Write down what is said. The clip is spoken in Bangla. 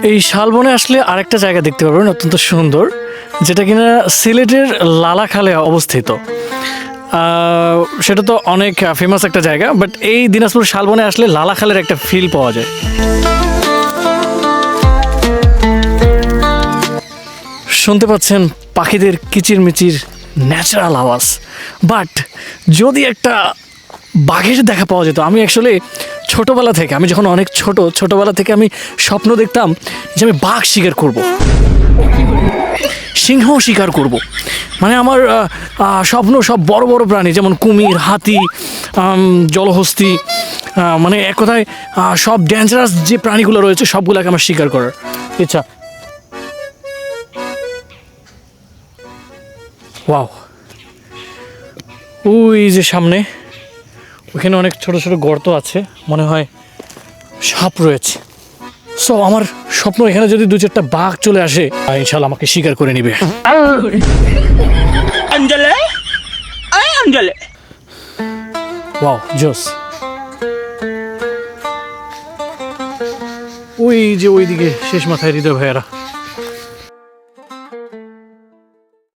এই শালবনে আসলে আরেকটা জায়গা দেখতে পারবেন অত্যন্ত সুন্দর, যেটা কিনা সিলেটের লালাখালে অবস্থিত। সেটা তো অনেক ফেমাস একটা জায়গা, বাট এই দিনাজপুর শালবনে আসলে লালাখালের একটা ফিল পাওয়া যায়। শুনতে পাচ্ছেন পাখিদের কিচিরমিচির ন্যাচারাল আওয়াজ। বাট যদি একটা বাঘের দেখা পাওয়া যেত, আমি অ্যাকচুয়ালি ছোটোবেলা থেকে, আমি যখন অনেক ছোটোবেলা থেকে আমি স্বপ্ন দেখতাম যে আমি বাঘ শিকার করব, সিংহ শিকার করব। মানে আমার স্বপ্ন সব বড় বড় প্রাণী, যেমন কুমির, হাতি, জলহস্তি, মানে এক কথায় সব ডেঞ্জারাস যে প্রাণীগুলো রয়েছে সবগুলোকে আমার শিকার করার ইচ্ছা। ওয়াও, ওই যে সামনে ওখানে অনেক ছোট ছোট গর্ত আছে, মনে হয় সাপ রয়েছে। সো আমার স্বপ্ন এখানে যদি দু চারটা বাঘ চলে আসে, ইনশাল্লাহ আমাকে শিকার করে নিবে। ওয়াও, জোস। ওই যে ওইদিকে শেষ মাথায় হৃদয় ভাইয়ারা।